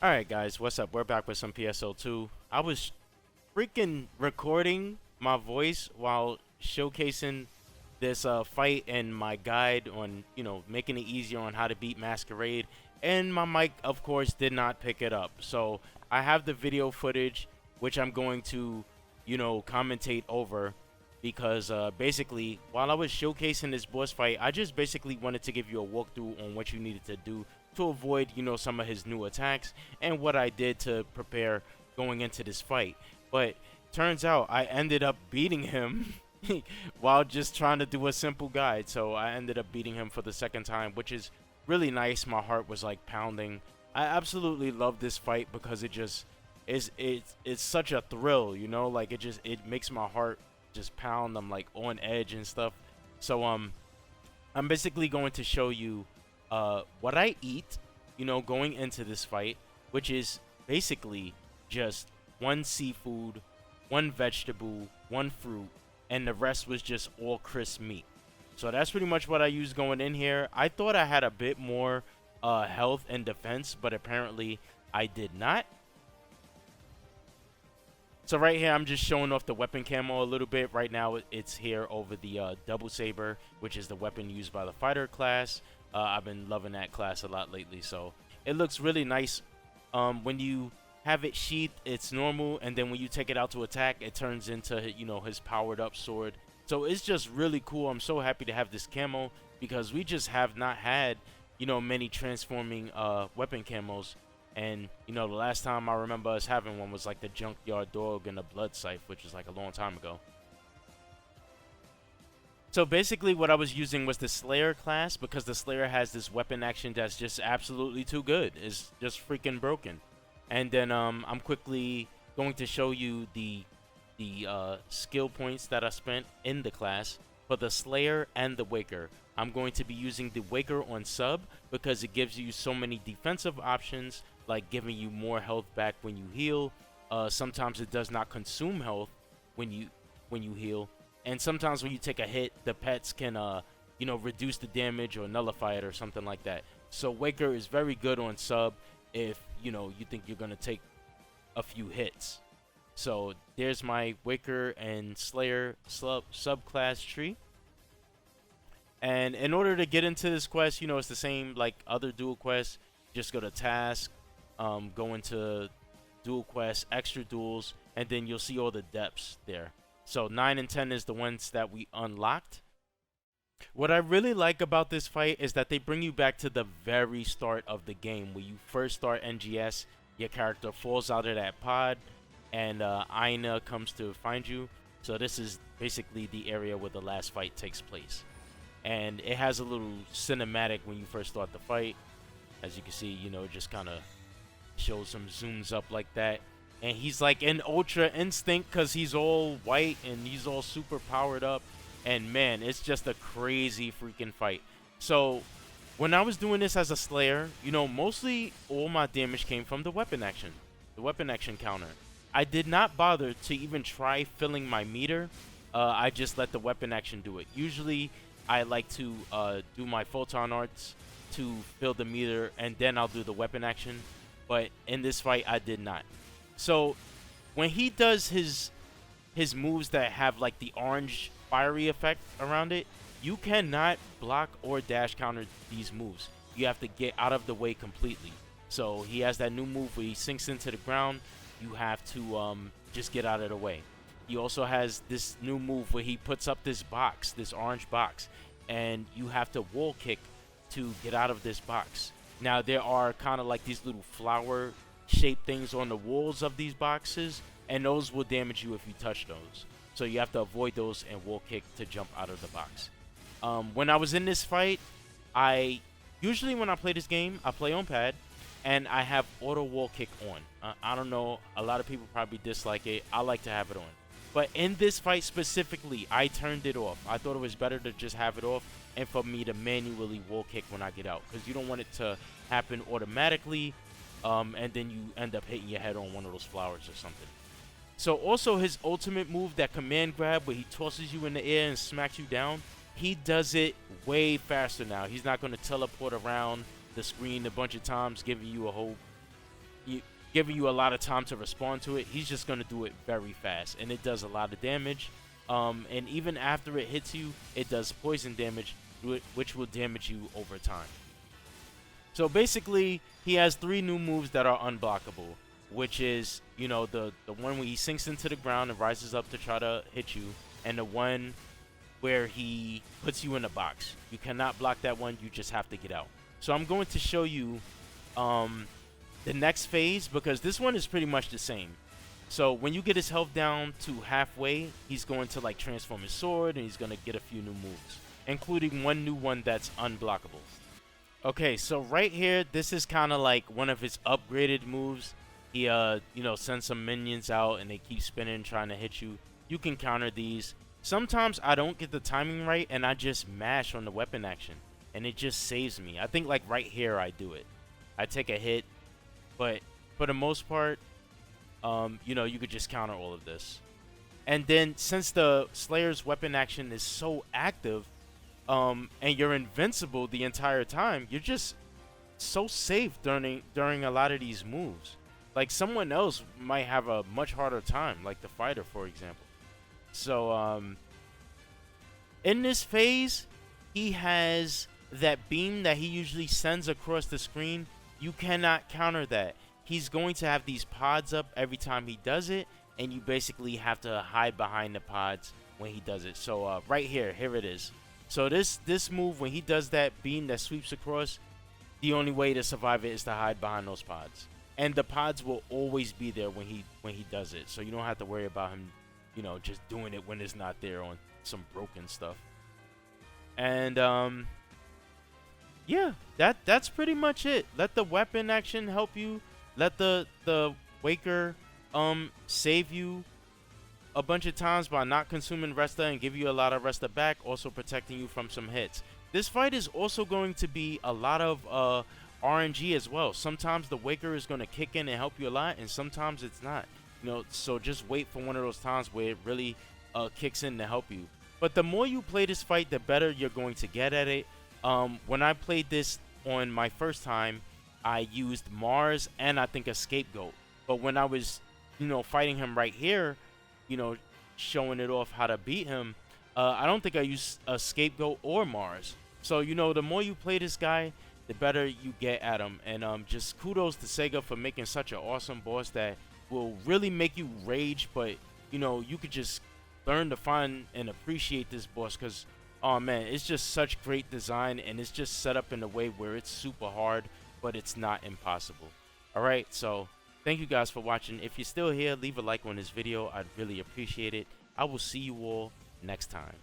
Alright guys, what's up? We're back with some PSO2. I was freaking recording my voice while showcasing this fight and my guide on, making it easier on how to beat Masquerade. And my mic, of course, did not pick it up. So I have the video footage, which I'm going to, commentate over. Because basically, while I was showcasing this boss fight, I just basically wanted to give you a walkthrough on what you needed to do to avoid, some of his new attacks and what I did to prepare going into this fight. But turns out I ended up beating him while just trying to do a simple guide. So I ended up beating him for the second time, which is really nice. My heart was like pounding. I absolutely love this fight because it just it's such a thrill, like it makes my heart just pound. I'm like on edge and stuff. So I'm basically going to show you what I eat, going into this fight, which is basically just one seafood, one vegetable, one fruit, and the rest was just all crisp meat. So that's pretty much what I used going in here. I thought I had a bit more health and defense, but apparently I did not. So right here, I'm just showing off the weapon camo a little bit. Right now, it's here over the double saber, which is the weapon used by the fighter class. I've been loving that class a lot lately, so it looks really nice. When you have it sheathed, it's normal, and then when you take it out to attack, it turns into, his powered up sword. So it's just really cool. I'm so happy to have this camo because we just have not had, many transforming weapon camos. And, the last time I remember us having one was like the Junkyard Dog and the Blood Scythe, which was like a long time ago. So basically what I was using was the Slayer class because the Slayer has this weapon action that's just absolutely too good. It's just freaking broken. And then I'm quickly going to show you the skill points that I spent in the class for the Slayer and the Waker. I'm going to be using the Waker on sub because it gives you so many defensive options, like giving you more health back when you heal. Sometimes it does not consume health when you heal, and sometimes when you take a hit, the pets can reduce the damage or nullify it or something like that. So Waker is very good on sub if you think you're gonna take a few hits. So there's my Waker and Slayer subclass tree. And in order to get into this quest, it's the same like other dual quests. Just go to task, go into dual quests, extra duels, and then you'll see all the depths there. So 9 and 10 is the ones that we unlocked. What I really like about this fight is that they bring you back to the very start of the game. When you first start NGS, your character falls out of that pod, and Aina comes to find you. So this is basically the area where the last fight takes place. And it has a little cinematic when you first start the fight. As you can see, it just kind of shows some zooms up like that. And he's like in Ultra Instinct because he's all white and he's all super powered up. And man, it's just a crazy freaking fight. So when I was doing this as a Slayer, mostly all my damage came from the weapon action counter. I did not bother to even try filling my meter. I just let the weapon action do it. Usually I like to do my photon arts to fill the meter, and then I'll do the weapon action. But in this fight, I did not. So when he does his moves that have like the orange fiery effect around it, you cannot block or dash counter these moves. You have to get out of the way completely. So he has that new move where he sinks into the ground. You have to just get out of the way. He also has this new move where he puts up this box, this orange box, and you have to wall kick to get out of this box. Now there are kind of like these little flower shaped things on the walls of these boxes, and those will damage you if you touch those. So you have to avoid those and wall kick to jump out of the box. When I was in this fight, usually when I play this game, I play on pad, and I have auto wall kick on. I don't know, a lot of people probably dislike it. I like to have it on. But in this fight specifically, I turned it off. I thought it was better to just have it off and for me to manually wall kick when I get out, because you don't want it to happen automatically, and then you end up hitting your head on one of those flowers or something. So also his ultimate move, that command grab where he tosses you in the air and smacks you down, he does it way faster now. He's not going to teleport around the screen a bunch of times, giving you a whole giving you a lot of time to respond to it. He's just going to do it very fast, and it does a lot of damage. And even after it hits you, it does poison damage, which will damage you over time. So basically, he has 3 new moves that are unblockable, which is, you know, the one where he sinks into the ground and rises up to try to hit you, and the one where he puts you in a box. You cannot block that one, you just have to get out. So I'm going to show you the next phase, because this one is pretty much the same. So when you get his health down to halfway, he's going to like transform his sword, and he's going to get a few new moves, including one new one that's unblockable. Okay, so right here, this is kind of like one of his upgraded moves. He, you know, sends some minions out, and they keep spinning, trying to hit you. You can counter these. Sometimes I don't get the timing right, and I just mash on the weapon action, and it just saves me. I think like right here, I do it. I take a hit, but for the most part, you know, you could just counter all of this. And then since the Slayer's weapon action is so active, and you're invincible the entire time, you're just so safe during a lot of these moves. Like someone else might have a much harder time, like the fighter, for example. So in this phase, he has that beam that he usually sends across the screen. You cannot counter that. He's going to have these pods up every time he does it, and you basically have to hide behind the pods when he does it. So right here it is. So this move, when he does that beam that sweeps across, the only way to survive it is to hide behind those pods. And the pods will always be there when he does it. So you don't have to worry about him, you know, just doing it when it's not there on some broken stuff. And yeah, that's pretty much it. Let the weapon action help you. Let the Waker save you a bunch of times by not consuming Resta and give you a lot of Resta back, also protecting you from some hits. This fight is also going to be a lot of RNG as well. Sometimes the Waker is going to kick in and help you a lot, and sometimes it's not. You know, so just wait for one of those times where it really kicks in to help you. But the more you play this fight, the better you're going to get at it. When I played this on my first time, I used Mars and I think a Scapegoat. But when I was, you know, fighting him right here, you know, showing it off how to beat him, I don't think I used a Scapegoat or Mars. So, you know, the more you play this guy, the better you get at him. And just kudos to Sega for making such an awesome boss that will really make you rage, but, you know, you could just learn to find and appreciate this boss, because, oh man, it's just such great design, and it's just set up in a way where it's super hard, but it's not impossible. Alright, so thank you guys for watching. If you're still here, leave a like on this video. I'd really appreciate it. I will see you all next time.